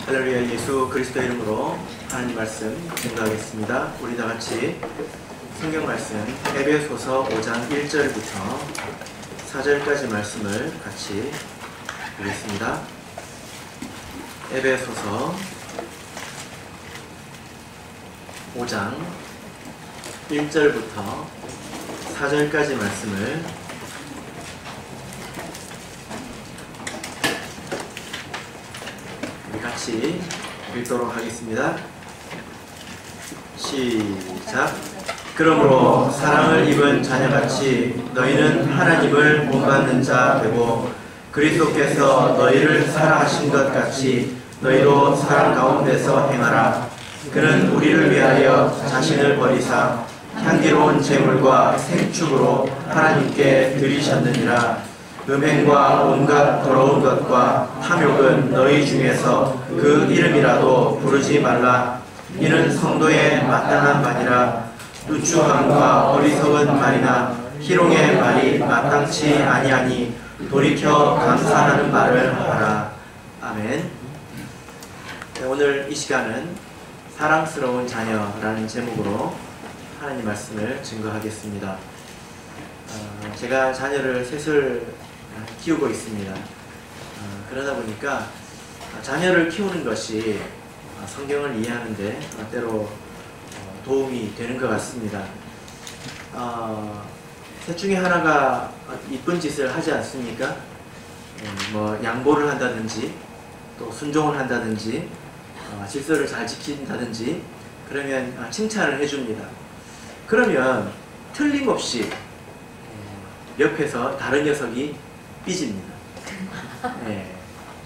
할렐루야. 예수 그리스도 이름으로 하나님 말씀 증거하겠습니다. 우리 다 같이 성경 말씀 에베소서 5장 1절부터 4절까지 말씀을 같이 보겠습니다. 에베소서 5장 1절부터 4절까지 말씀을 같이 읽도록 하겠습니다. 시작. 그러므로 사랑을 입은 자녀같이 너희는 하나님을 본받는 자 되고 그리스도께서 너희를 사랑하신 것 같이 너희도 사랑 가운데서 행하라. 그는 우리를 위하여 자신을 버리사 향기로운 제물과 생축으로 하나님께 드리셨느니라. 음행과 온갖 더러운 것과 탐욕은 너희 중에서 그 이름이라도 부르지 말라. 이는 성도의 마땅한 말이라. 누추함과 어리석은 말이나 희롱의 말이 마땅치 아니하니 돌이켜 감사하는 말을 하라. 아멘. 네, 오늘 이 시간은 사랑스러운 자녀라는 제목으로 하나님 말씀을 증거하겠습니다. 제가 자녀를 셋을 키우고 있습니다. 그러다 보니까 자녀를 키우는 것이 성경을 이해하는데 때로 도움이 되는 것 같습니다. 셋 중에 하나가 이쁜 짓을 하지 않습니까? 뭐 양보를 한다든지 또 순종을 한다든지 질서를 잘 지킨다든지 그러면 칭찬을 해줍니다. 그러면 틀림없이 옆에서 다른 녀석이 삐집니다. 네.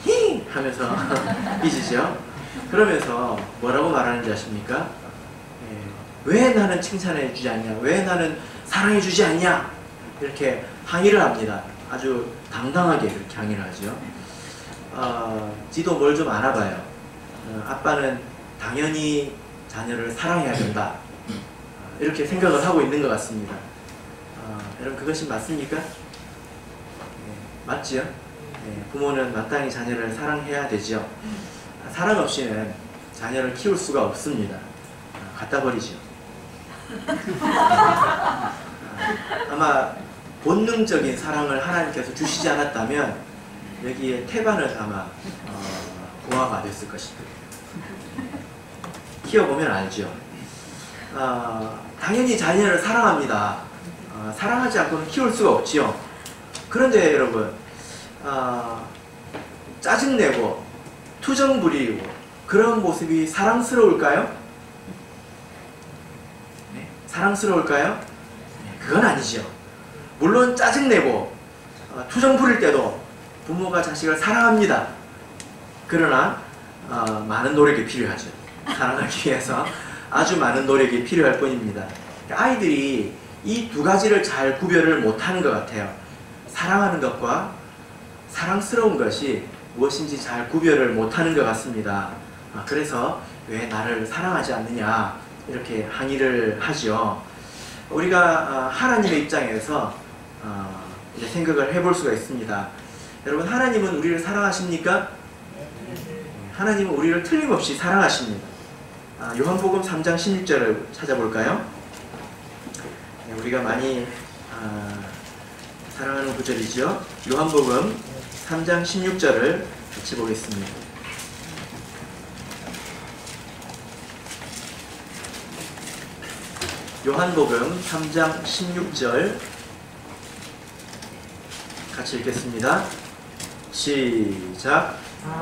히! 하면서 삐지죠. 그러면서 뭐라고 말하는지 아십니까? 왜 나는 칭찬해 주지 않냐? 왜 나는 사랑해 주지 않냐? 이렇게 항의를 합니다. 아주 당당하게 그렇게 항의를 하죠. 지도 뭘 좀 알아봐요. 아빠는 당연히 자녀를 사랑해야 된다. 이렇게 생각을 하고 있는 것 같습니다. 여러분 그것이 맞습니까? 맞지요? 부모는 마땅히 자녀를 사랑해야 되죠. 사랑 없이는 자녀를 키울 수가 없습니다. 갖다 버리죠. 아마 본능적인 사랑을 하나님께서 주시지 않았다면 여기에 태반은 아마 고아가 됐을 것입니다. 키워보면 알죠. 당연히 자녀를 사랑합니다. 사랑하지 않고는 키울 수가 없지요. 그런데 여러분 짜증내고 투정 부리고 그런 모습이 사랑스러울까요? 네, 사랑스러울까요? 네, 그건 아니죠. 물론 짜증내고 투정 부릴 때도 부모가 자식을 사랑합니다. 그러나 많은 노력이 필요하죠. 사랑하기 위해서 아주 많은 노력이 필요할 뿐입니다. 아이들이 이 두 가지를 잘 구별을 못하는 것 같아요. 사랑하는 것과 사랑스러운 것이 무엇인지 잘 구별을 못하는 것 같습니다. 그래서 왜 나를 사랑하지 않느냐 이렇게 항의를 하죠. 우리가 하나님의 입장에서 이제 생각을 해볼 수가 있습니다. 여러분 하나님은 우리를 사랑하십니까? 하나님은 우리를 틀림없이 사랑하십니다. 요한복음 3장 16절을 찾아볼까요? 우리가 많이 사랑하는 구절이죠. 요한복음 3장 16절을 같이 보겠습니다. 요한복음 3장 16절 같이 읽겠습니다. 시작.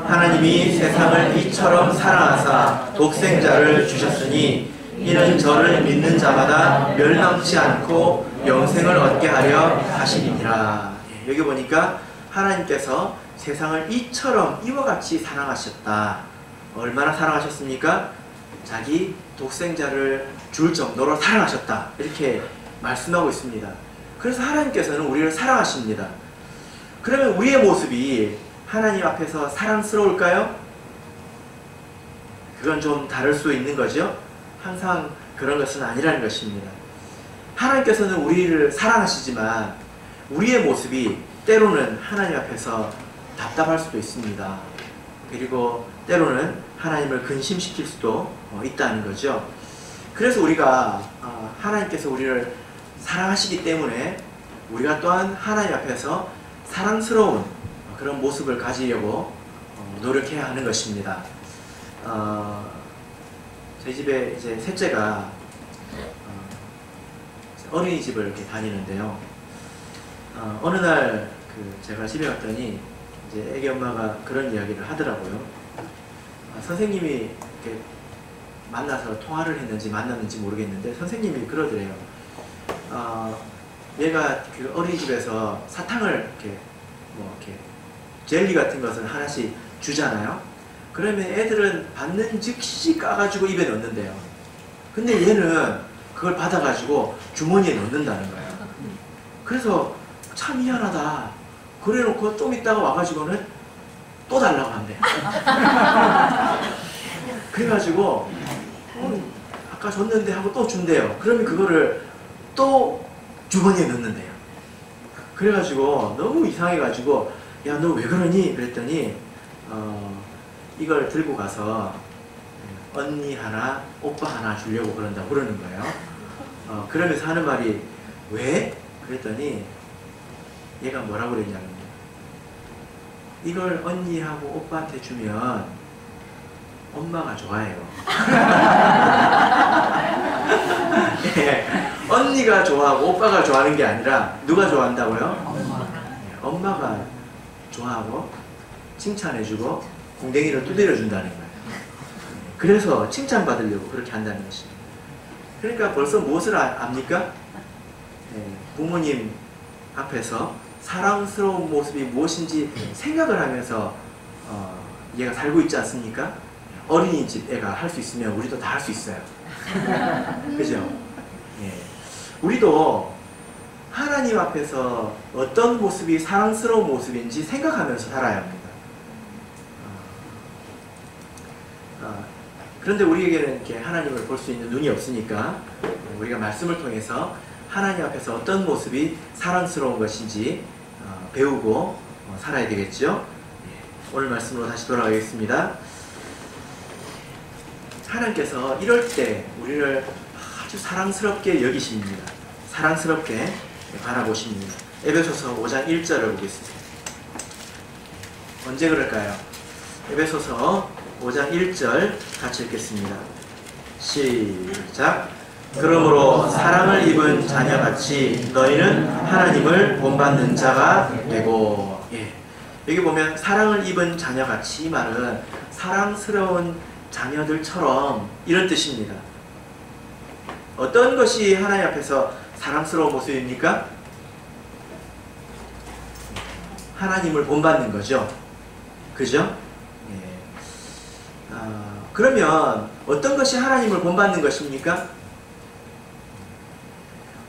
하나님이 세상을 이처럼 사랑하사 독생자를 주셨으니 이는 저를 믿는 자마다 멸망치 않고 영생을 얻게 하려 하심이니라. 여기 보니까 하나님께서 세상을 이처럼 이와 같이 사랑하셨다. 얼마나 사랑하셨습니까? 자기 독생자를 줄 정도로 사랑하셨다. 이렇게 말씀하고 있습니다. 그래서 하나님께서는 우리를 사랑하십니다. 그러면 우리의 모습이 하나님 앞에서 사랑스러울까요? 그건 좀 다를 수 있는 거죠. 항상 그런 것은 아니라는 것입니다. 하나님께서는 우리를 사랑하시지만 우리의 모습이 때로는 하나님 앞에서 답답할 수도 있습니다. 그리고 때로는 하나님을 근심시킬 수도 있다는 거죠. 그래서 우리가 하나님께서 우리를 사랑하시기 때문에 우리가 또한 하나님 앞에서 사랑스러운 그런 모습을 가지려고 노력해야 하는 것입니다. 저희 집에 이제 셋째가 어린이집을 이렇게 다니는데요. 어느 날 제가 집에 갔더니 이제 애기 엄마가 그런 이야기를 하더라고요. 선생님이 이렇게 만나서 통화를 했는지 만났는지 모르겠는데 선생님이 그러더래요. 얘가 그 어린이집에서 사탕을 이렇게 젤리 같은 것을 하나씩 주잖아요. 그러면 애들은 받는 즉시 까가지고 입에 넣는데요. 근데 얘는 그걸 받아가지고 주머니에 넣는다는 거예요. 그래서 참 미안하다. 그래놓고 좀 있다가 와가지고는 또 달라고 한대요. 그래가지고 아까 줬는데 하고 또 준대요. 그러면 그거를 또 주머니에 넣는데요. 그래가지고 너무 이상해가지고 야, 너 왜 그러니? 그랬더니 이걸 들고 가서 언니 하나, 오빠 하나 주려고 그런다고 그러는 거예요. 그러면서 하는 말이 왜? 그랬더니 얘가 뭐라고 그랬냐면요. 이걸 언니하고 오빠한테 주면 엄마가 좋아해요. 네, 언니가 좋아하고 오빠가 좋아하는 게 아니라 누가 좋아한다고요? 엄마가 좋아하고 칭찬해주고 궁뎅이를 두드려 준다는 거예요. 그래서 칭찬받으려고 그렇게 한다는 것입니다. 그러니까 벌써 무엇을 압니까? 부모님 앞에서 사랑스러운 모습이 무엇인지 생각을 하면서 얘가 살고 있지 않습니까? 어린이집 애가 할 수 있으면 우리도 다 할 수 있어요. 그죠? 예. 우리도 하나님 앞에서 어떤 모습이 사랑스러운 모습인지 생각하면서 살아야 합니다. 그런데 우리에게는 이렇게 하나님을 볼 수 있는 눈이 없으니까 우리가 말씀을 통해서 하나님 앞에서 어떤 모습이 사랑스러운 것인지 배우고 살아야 되겠죠. 오늘 말씀으로 다시 돌아가겠습니다. 하나님께서 이럴 때 우리를 아주 사랑스럽게 여기십니다. 사랑스럽게 바라보십니다. 에베소서 5장 1절을 보겠습니다. 언제 그럴까요? 에베소서 5장 1절 같이 읽겠습니다. 시작. 그러므로 사랑을 입은 자녀같이 너희는 하나님을 본받는 자가 되고. 예. 여기 보면 사랑을 입은 자녀같이, 이 말은 사랑스러운 자녀들처럼 이런 뜻입니다. 어떤 것이 하나님 앞에서 사랑스러운 모습입니까? 하나님을 본받는 거죠. 그죠? 예. 그러면 어떤 것이 하나님을 본받는 것입니까?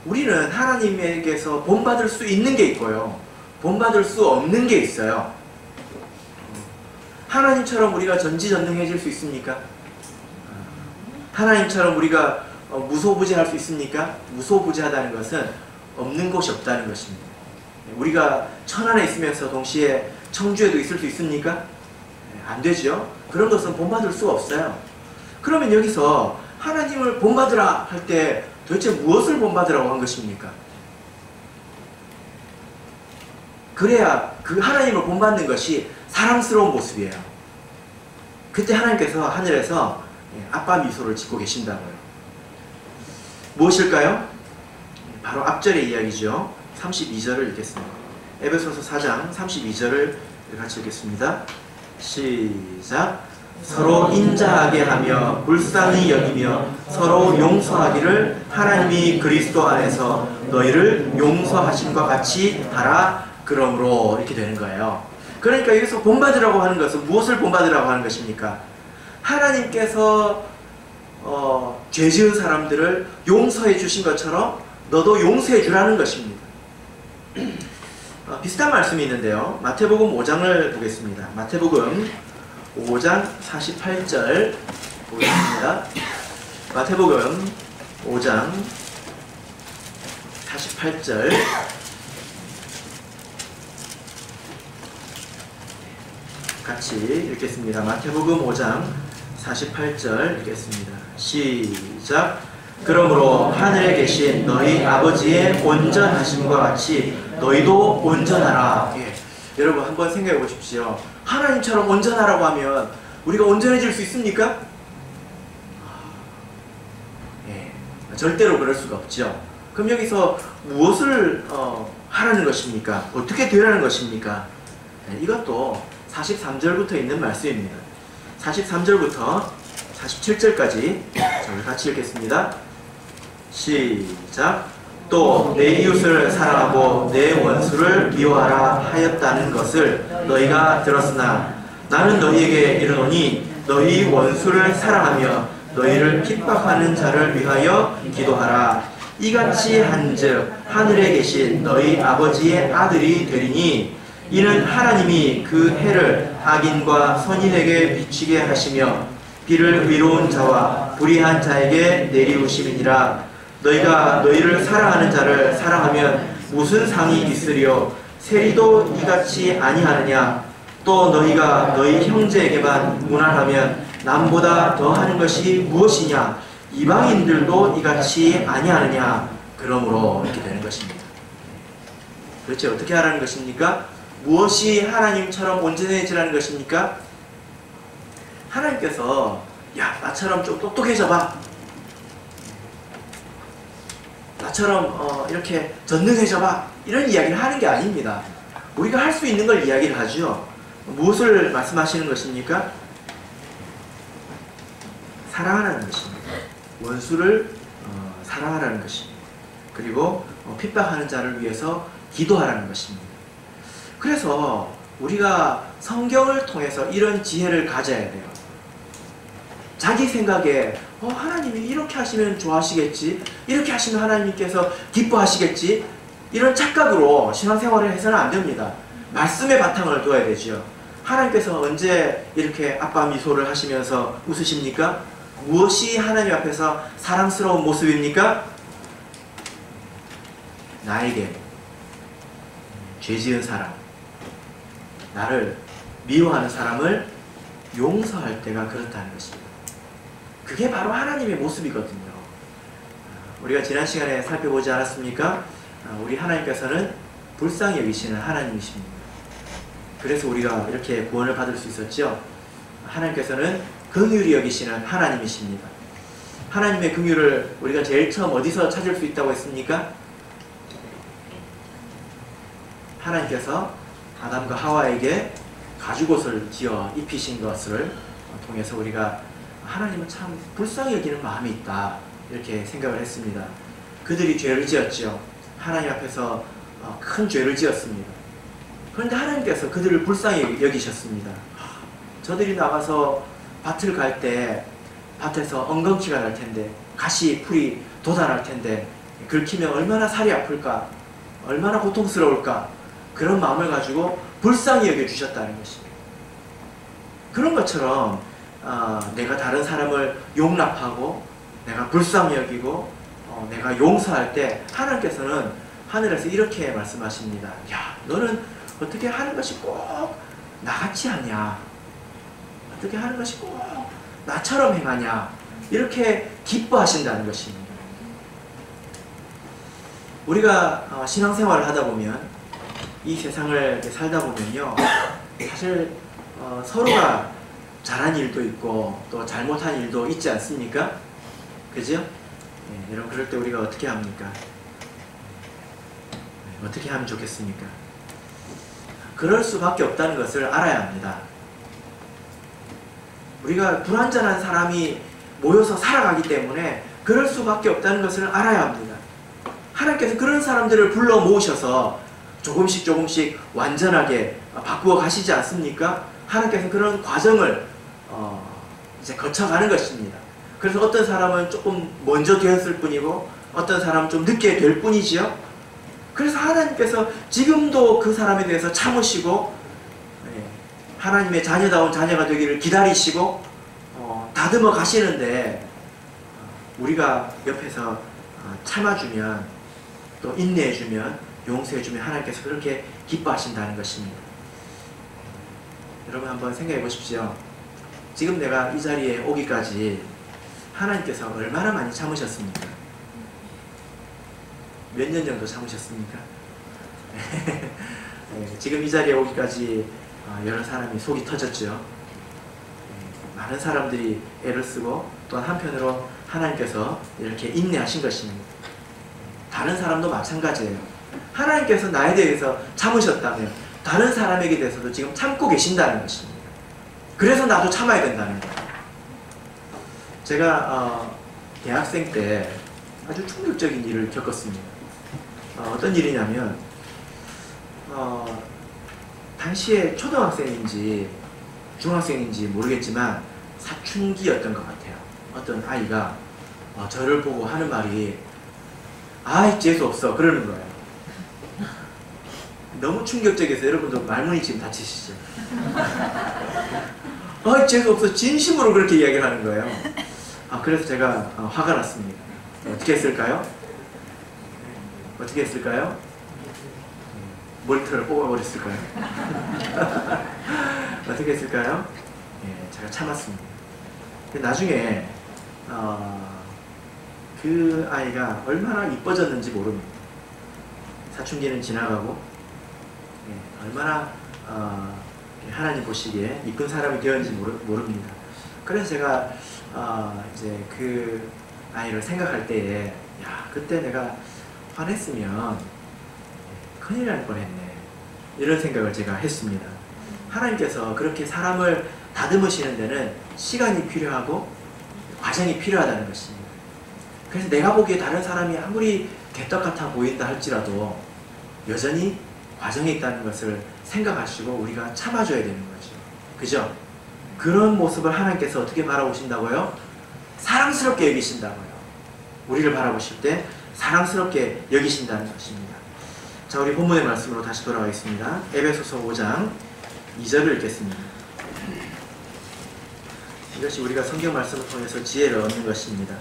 우리는 하나님에게서 본받을 수 있는 게 있고요, 본받을 수 없는 게 있어요. 하나님처럼 우리가 전지전능해질 수 있습니까? 하나님처럼 우리가 무소부지할 수 있습니까? 무소부지하다는 것은 없는 곳이 없다는 것입니다. 우리가 천안에 있으면서 동시에 청주에도 있을 수 있습니까? 안 되죠. 그런 것은 본받을 수가 없어요. 그러면 여기서 하나님을 본받으라 할 때 도대체 무엇을 본받으라고 한 것입니까? 그래야 그 하나님을 본받는 것이 사랑스러운 모습이에요. 그때 하나님께서 하늘에서 아빠 미소를 짓고 계신다고요. 무엇일까요? 바로 앞절의 이야기죠. 32절을 읽겠습니다. 에베소서 4장 32절을 같이 읽겠습니다. 시작. 서로 인자하게 하며 불쌍히 여기며 서로 용서하기를 하나님이 그리스도 안에서 너희를 용서하심과 같이 하라. 그러므로 이렇게 되는 거예요. 그러니까 여기서 본받으라고 하는 것은 무엇을 본받으라고 하는 것입니까? 하나님께서 죄 지은 사람들을 용서해 주신 것처럼 너도 용서해 주라는 것입니다. 비슷한 말씀이 있는데요. 마태복음 5장을 보겠습니다. 마태복음 5장 48절 보겠습니다. 마태복음 5장 48절 같이 읽겠습니다. 마태복음 5장 48절 읽겠습니다. 시작. 그러므로 하늘에 계신 너희 아버지의 온전하심과 같이 너희도 온전하라. 예. 여러분 한번 생각해 보십시오. 하나님처럼 온전하라고 하면 우리가 온전해질 수 있습니까? 예. 절대로 그럴 수가 없죠. 그럼 여기서 무엇을 하라는 것입니까? 어떻게 되라는 것입니까? 예. 이것도 43절부터 있는 말씀입니다. 43절부터 47절까지 저를 같이 읽겠습니다. 시작. 또 내 이웃을 사랑하고 내 원수를 미워하라 하였다는 것을 너희가 들었으나 나는 너희에게 이르노니 너희 원수를 사랑하며 너희를 핍박하는 자를 위하여 기도하라. 이같이 한즉 하늘에 계신 너희 아버지의 아들이 되리니 이는 하나님이 그 해를 악인과 선인에게 비치게 하시며 비를 의로운 자와 불의한 자에게 내리우심이니라. 너희가 너희를 사랑하는 자를 사랑하면 무슨 상이 있으리요? 세리도 이같이 아니하느냐? 또 너희가 너희 형제에게만 무난하면 남보다 더하는 것이 무엇이냐? 이방인들도 이같이 아니하느냐? 그러므로 이렇게 되는 것입니다. 도대체 어떻게 하라는 것입니까? 무엇이 하나님처럼 온전해지라는 것입니까? 하나님께서 야, 나처럼 좀 똑똑해져봐. 나처럼 이렇게 전능해져봐. 이런 이야기를 하는 게 아닙니다. 우리가 할 수 있는 걸 이야기를 하죠. 무엇을 말씀하시는 것입니까? 사랑하라는 것입니다. 원수를 사랑하라는 것입니다. 그리고 핍박하는 자를 위해서 기도하라는 것입니다. 그래서 우리가 성경을 통해서 이런 지혜를 가져야 돼요. 자기 생각에 하나님이 이렇게 하시면 좋아하시겠지, 이렇게 하시면 하나님께서 기뻐하시겠지, 이런 착각으로 신앙생활을 해서는 안 됩니다. 말씀의 바탕을 둬야 되죠. 하나님께서 언제 이렇게 아빠 미소를 하시면서 웃으십니까? 무엇이 하나님 앞에서 사랑스러운 모습입니까? 나에게 죄지은 사람, 나를 미워하는 사람을 용서할 때가 그렇다는 것입니다. 그게 바로 하나님의 모습이거든요. 우리가 지난 시간에 살펴보지 않았습니까? 우리 하나님께서는 불쌍히 여기시는 하나님이십니다. 그래서 우리가 이렇게 구원을 받을 수 있었죠. 하나님께서는 긍휼히 여기시는 하나님이십니다. 하나님의 긍휼을 우리가 제일 처음 어디서 찾을 수 있다고 했습니까? 하나님께서 아담과 하와에게 가죽옷을 지어 입히신 것을 통해서 우리가 하나님은 참 불쌍히 여기는 마음이 있다, 이렇게 생각을 했습니다. 그들이 죄를 지었죠. 하나님 앞에서 큰 죄를 지었습니다. 그런데 하나님께서 그들을 불쌍히 여기셨습니다. 저들이 나가서 밭을 갈 때 밭에서 엉겅퀴가 날 텐데, 가시, 풀이 돋아날 텐데, 긁히면 얼마나 살이 아플까, 얼마나 고통스러울까, 그런 마음을 가지고 불쌍히 여겨주셨다는 것입니다. 그런 것처럼 내가 다른 사람을 용납하고 내가 불쌍히 여기고 내가 용서할 때 하나님께서는 하늘에서 이렇게 말씀하십니다. 야, 너는 어떻게 하는 것이 꼭 나같이 하냐? 어떻게 하는 것이 꼭 나처럼 행하냐? 이렇게 기뻐하신다는 것입니다. 우리가 신앙생활을 하다 보면, 이 세상을 이렇게 살다 보면요, 사실 서로가 잘한 일도 있고 또 잘못한 일도 있지 않습니까? 그죠? 네, 여러분, 그럴 때 우리가 어떻게 합니까? 네, 어떻게 하면 좋겠습니까? 그럴 수밖에 없다는 것을 알아야 합니다. 우리가 불완전한 사람이 모여서 살아가기 때문에 그럴 수밖에 없다는 것을 알아야 합니다. 하나님께서 그런 사람들을 불러 모으셔서 조금씩 완전하게 바꾸어 가시지 않습니까? 하나님께서 그런 과정을 이제 거쳐가는 것입니다. 그래서 어떤 사람은 조금 먼저 되었을 뿐이고 어떤 사람은 좀 늦게 될 뿐이지요. 그래서 하나님께서 지금도 그 사람에 대해서 참으시고 하나님의 자녀다운 자녀가 되기를 기다리시고 다듬어 가시는데, 우리가 옆에서 참아주면, 또 인내해주면, 용서해주면 하나님께서 그렇게 기뻐하신다는 것입니다. 여러분 한번 생각해 보십시오. 지금 내가 이 자리에 오기까지 하나님께서 얼마나 많이 참으셨습니까? 몇 년 정도 참으셨습니까? 지금 이 자리에 오기까지 여러 사람이 속이 터졌죠. 많은 사람들이 애를 쓰고 또한 한편으로 하나님께서 이렇게 인내하신 것입니다. 다른 사람도 마찬가지예요. 하나님께서 나에 대해서 참으셨다면 다른 사람에게 대해서도 지금 참고 계신다는 것입니다. 그래서 나도 참아야 된다는 거예요. 제가 대학생 때 아주 충격적인 일을 겪었습니다. 어떤 일이냐면 당시에 초등학생인지 중학생인지 모르겠지만 사춘기였던 것 같아요. 어떤 아이가 저를 보고 하는 말이 아이 재수없어 그러는 거예요. 너무 충격적이어서 여러분도 말문이 지금 다치시죠? 아이 재수없어 진심으로 그렇게 이야기를 하는 거예요. 그래서 제가 화가 났습니다. 어떻게 했을까요? 어떻게 했을까요? 머리털을 뽑아버렸을까요? 어떻게 했을까요? 제가 참았습니다. 나중에 그 아이가 얼마나 이뻐졌는지 모릅니다. 사춘기는 지나가고 얼마나 하나님 보시기에 이쁜 사람이 되었는지 모릅니다. 그래서 제가 이제 그 아이를 생각할 때에 그때 내가 화냈으면 큰일 날 뻔했네 이런 생각을 제가 했습니다. 하나님께서 그렇게 사람을 다듬으시는 데는 시간이 필요하고 과정이 필요하다는 것입니다. 그래서 내가 보기에 다른 사람이 아무리 개떡 같아 보인다 할지라도 여전히 과정이 있다는 것을 생각하시고 우리가 참아줘야 되는 거죠. 그죠? 그런 모습을 하나님께서 어떻게 바라보신다고요? 사랑스럽게 여기신다고요. 우리를 바라보실 때 사랑스럽게 여기신다는 것입니다. 자, 우리 본문의 말씀으로 다시 돌아가겠습니다. 에베소서 5장 2절을 읽겠습니다. 이것이 우리가 성경 말씀을 통해서 지혜를 얻는 것입니다.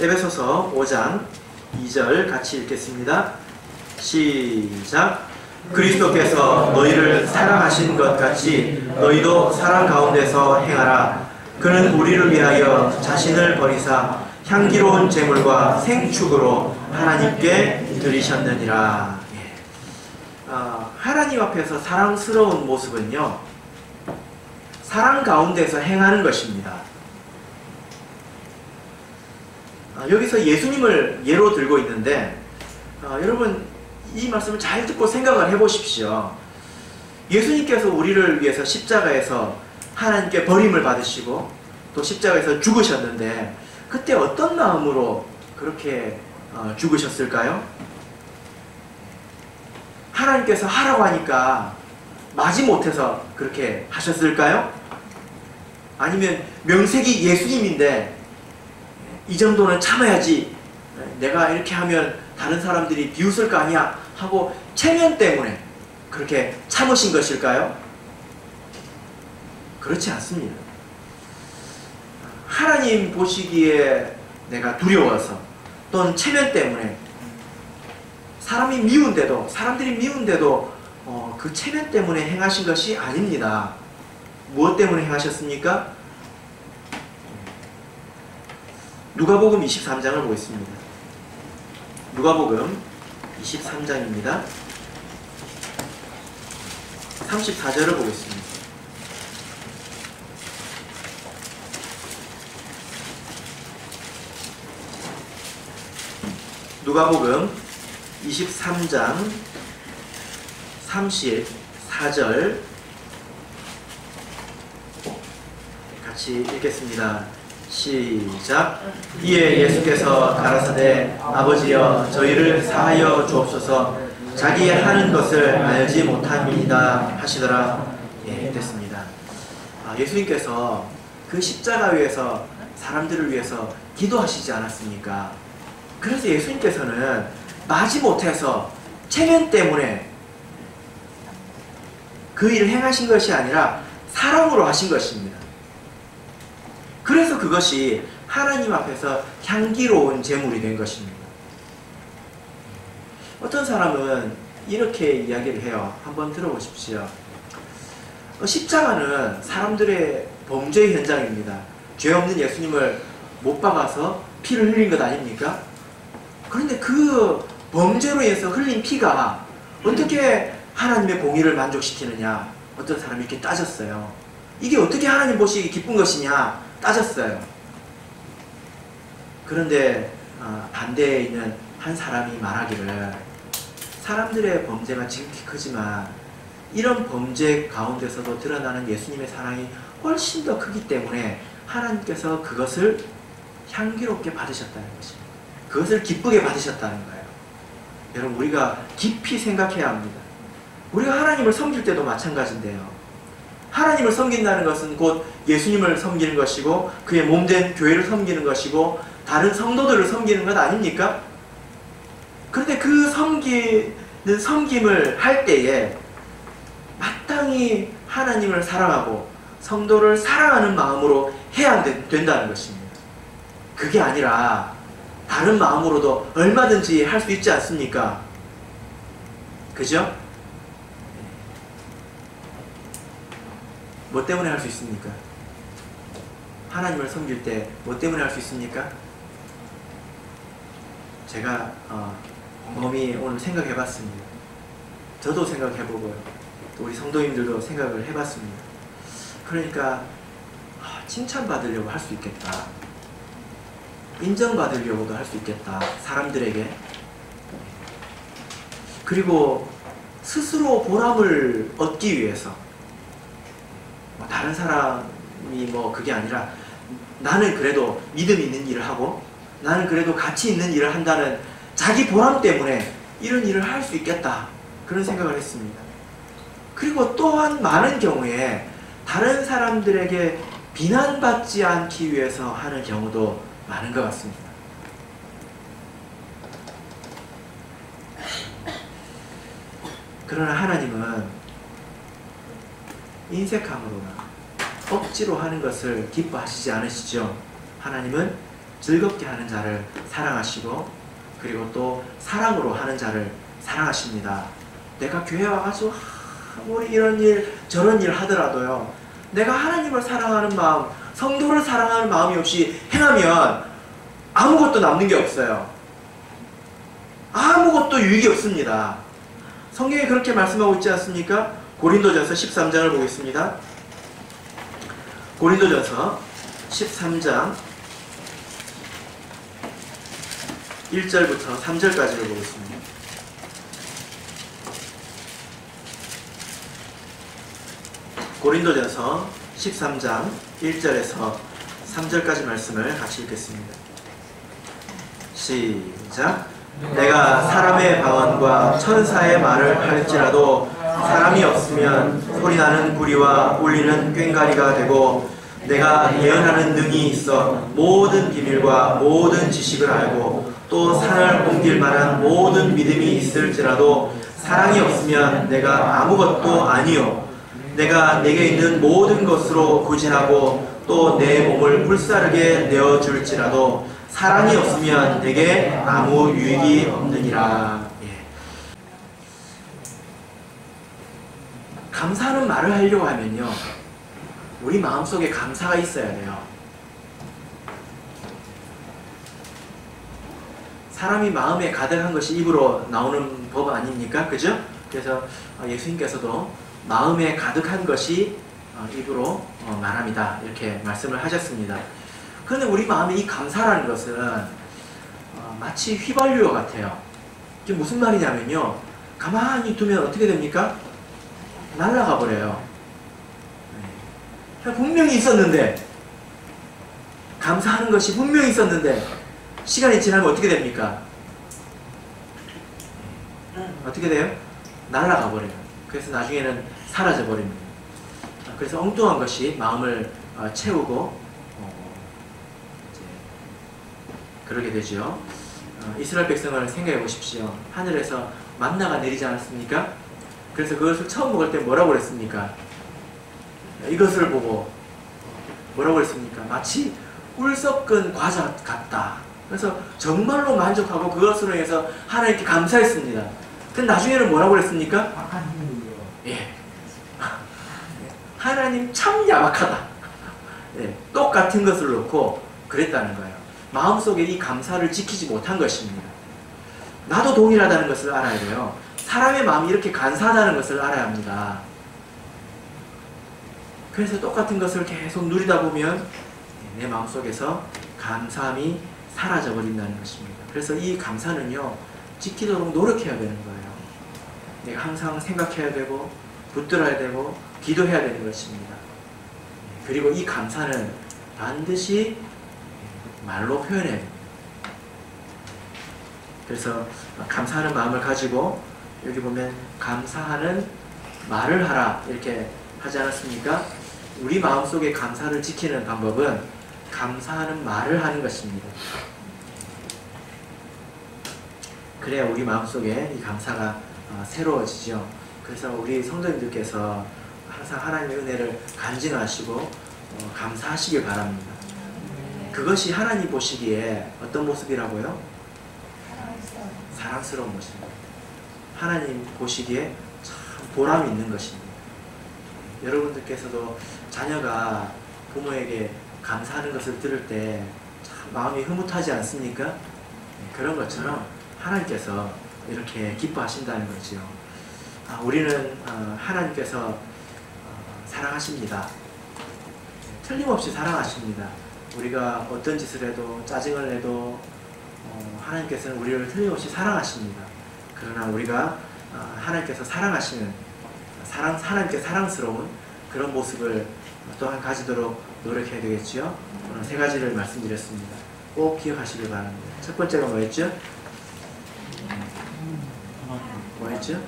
에베소서 5장 2절 같이 읽겠습니다. 시작. 그리스도께서 너희를 사랑하신 것 같이 너희도 사랑 가운데서 행하라. 그는 우리를 위하여 자신을 버리사 향기로운 제물과 생축으로 하나님께 드리셨느니라. 하나님 앞에서 사랑스러운 모습은요, 사랑 가운데서 행하는 것입니다. 여기서 예수님을 예로 들고 있는데 여러분 이 말씀을 잘 듣고 생각을 해보십시오. 예수님께서 우리를 위해서 십자가에서 하나님께 버림을 받으시고 또 십자가에서 죽으셨는데 그때 어떤 마음으로 그렇게 죽으셨을까요? 하나님께서 하라고 하니까 마지못해서 그렇게 하셨을까요? 아니면 명색이 예수님인데 이 정도는 참아야지, 내가 이렇게 하면 다른 사람들이 비웃을 거 아니야 하고 체면 때문에 그렇게 참으신 것일까요? 그렇지 않습니다. 하나님 보시기에 내가 두려워서 또는 체면 때문에 사람들이 미운데도 그 체면 때문에 행하신 것이 아닙니다. 무엇 때문에 행하셨습니까? 누가복음 23장을 보겠습니다. 누가복음 23장입니다. 34절을 보겠습니다. 누가복음 23장 34절 같이 읽겠습니다. 시작. 이에 예수께서 가라사대 아버지여 저희를 사하여 주옵소서 자기의 하는 것을 알지 못함이니이다 하시더라. 됐습니다. 예수님께서 그 십자가 위에서 사람들을 위해서 기도하시지 않았습니까? 그래서 예수님께서는 마지못해서 체면 때문에 그 일을 행하신 것이 아니라 사랑으로 하신 것입니다. 그래서 그것이 하나님 앞에서 향기로운 제물이 된 것입니다. 어떤 사람은 이렇게 이야기를 해요. 한번 들어보십시오. 십자가는 사람들의 범죄의 현장입니다. 죄 없는 예수님을 못 박아서 피를 흘린 것 아닙니까? 그런데 그 범죄로 인해서 흘린 피가 어떻게 하나님의 공의를 만족시키느냐, 어떤 사람이 이렇게 따졌어요. 이게 어떻게 하나님 보시기 기쁜 것이냐 따졌어요. 그런데 반대에 있는 한 사람이 말하기를, 사람들의 범죄가 지극히 크지만 이런 범죄 가운데서도 드러나는 예수님의 사랑이 훨씬 더 크기 때문에 하나님께서 그것을 향기롭게 받으셨다는 것입니다. 그것을 기쁘게 받으셨다는 거예요. 여러분, 우리가 깊이 생각해야 합니다. 우리가 하나님을 섬길 때도 마찬가지인데요. 하나님을 섬긴다는 것은 곧 예수님을 섬기는 것이고 그의 몸된 교회를 섬기는 것이고 다른 성도들을 섬기는 것 아닙니까? 그런데 그 섬김을 할 때에 마땅히 하나님을 사랑하고 성도를 사랑하는 마음으로 해야 된다는 것입니다. 그게 아니라 다른 마음으로도 얼마든지 할 수 있지 않습니까? 그죠? 뭐 때문에 할 수 있습니까? 하나님을 섬길 때 뭐 때문에 할 수 있습니까? 제가 곰곰이 오늘 생각해 봤습니다. 저도 생각해 보고요. 또 우리 성도님들도 생각을 해 봤습니다. 그러니까 칭찬받으려고 할 수 있겠다. 인정받으려고도 할 수 있겠다. 사람들에게. 그리고 스스로 보람을 얻기 위해서, 다른 사람이 그게 아니라 나는 그래도 믿음 있는 일을 하고 나는 그래도 가치 있는 일을 한다는 자기 보람 때문에 이런 일을 할 수 있겠다, 그런 생각을 했습니다. 그리고 또한 많은 경우에 다른 사람들에게 비난받지 않기 위해서 하는 경우도 많은 것 같습니다. 그러나 하나님은 인색함으로나 억지로 하는 것을 기뻐하시지 않으시죠. 하나님은 즐겁게 하는 자를 사랑하시고 그리고 또 사랑으로 하는 자를 사랑하십니다. 내가 교회 와가지고 아무리 이런 일 저런 일 하더라도요, 내가 하나님을 사랑하는 마음, 성도를 사랑하는 마음이 없이 행하면 아무것도 남는 게 없어요. 아무것도 유익이 없습니다. 성경에 그렇게 말씀하고 있지 않습니까? 고린도전서 13장을 보겠습니다. 고린도전서 13장 1절부터 3절까지를 보겠습니다. 고린도전서 13장 1절에서 3절까지 말씀을 같이 읽겠습니다. 시작. 내가 사람의 방언과 천사의 말을 할지라도 사람이 없으면 소리나는 구리와 울리는 꽹과리가 되고, 내가 예언하는 능이 있어 모든 비밀과 모든 지식을 알고 또 산을 옮길 만한 모든 믿음이 있을지라도 사랑이 없으면 내가 아무것도 아니요, 내가 내게 있는 모든 것으로 구제하고 또 내 몸을 불사르게 내어줄지라도 사랑이 없으면 내게 아무 유익이 없느니라. 감사하는 말을 하려고 하면요, 우리 마음속에 감사가 있어야 돼요. 사람이 마음에 가득한 것이 입으로 나오는 법 아닙니까? 그죠? 그래서 예수님께서도 마음에 가득한 것이 입으로 말합니다, 이렇게 말씀을 하셨습니다. 그런데 우리 마음에 이 감사라는 것은 마치 휘발유 같아요. 이게 무슨 말이냐면요, 가만히 두면 어떻게 됩니까? 날아가 버려요. 분명히 있었는데, 감사하는 것이 분명히 있었는데 시간이 지나면 어떻게 됩니까? 어떻게 돼요? 날아가 버려요. 그래서 나중에는 사라져 버립니다. 그래서 엉뚱한 것이 마음을 채우고 이제 그러게 되죠. 이스라엘 백성을 생각해 보십시오. 하늘에서 만나가 내리지 않았습니까? 그래서 그것을 처음 먹을 때 뭐라고 그랬습니까? 이것을 보고 뭐라고 그랬습니까? 마치 꿀 섞은 과자 같다. 그래서 정말로 만족하고 그것으로 해서 하나님께 감사했습니다. 근데 나중에는 뭐라고 그랬습니까? 예. 하나님 참 야박하다. 예, 똑같은 것을 놓고 그랬다는 거예요. 마음속에 이 감사를 지키지 못한 것입니다. 나도 동일하다는 것을 알아야 돼요. 사람의 마음이 이렇게 간사하다는 것을 알아야 합니다. 그래서 똑같은 것을 계속 누리다 보면 내 마음속에서 감사함이 사라져 버린다는 것입니다. 그래서 이 감사는요, 지키도록 노력해야 되는 거예요. 내가 항상 생각해야 되고 붙들어야 되고 기도해야 되는 것입니다. 그리고 이 감사는 반드시 말로 표현해야 됩니다. 그래서 감사하는 마음을 가지고 여기 보면 감사하는 말을 하라 이렇게 하지 않았습니까? 우리 마음속에 감사를 지키는 방법은 감사하는 말을 하는 것입니다. 그래야 우리 마음속에 이 감사가 새로워지죠. 그래서 우리 성도님들께서 항상 하나님의 은혜를 간증하시고 감사하시길 바랍니다. 그것이 하나님 보시기에 어떤 모습이라고요? 사랑스러운 모습입니다. 하나님 보시기에 참 보람이 있는 것입니다. 여러분들께서도 자녀가 부모에게 감사하는 것을 들을 때 참 마음이 흐뭇하지 않습니까? 그런 것처럼 하나님께서 이렇게 기뻐하신다는 거죠. 우리는 하나님께서 사랑하십니다. 틀림없이 사랑하십니다. 우리가 어떤 짓을 해도 짜증을 내도 하나님께서는 우리를 틀림없이 사랑하십니다. 그러나 우리가 하나님께서 사랑하시는 하나님께 사랑스러운 그런 모습을 또한 가지도록 노력해야 되겠죠. 오늘 세 가지를 말씀드렸습니다. 꼭 기억하시길 바랍니다. 첫 번째가 뭐였죠? 뭐였죠?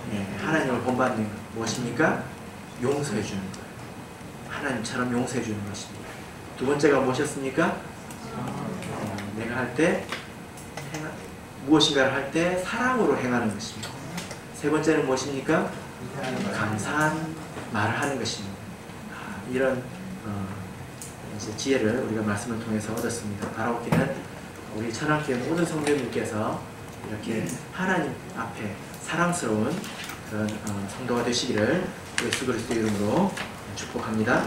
네, 하나님을 본받는 것. 무엇입니까? 용서해 주는 거예요. 하나님처럼 용서해 주는 것입니다. 두 번째가 무엇이었습니까? 내가 할 때 무엇인가를 할 때 사랑으로 행하는 것입니다. 세 번째는 무엇입니까? 감사한 말을 하는 것입니다. 이런 이제 지혜를 우리가 말씀을 통해서 얻었습니다. 바라옵기는 우리 천안교회 모든 성도님께서 이렇게 하나님 앞에 사랑스러운 그런 성도가 되시기를 예수 그리스도 이름으로 축복합니다.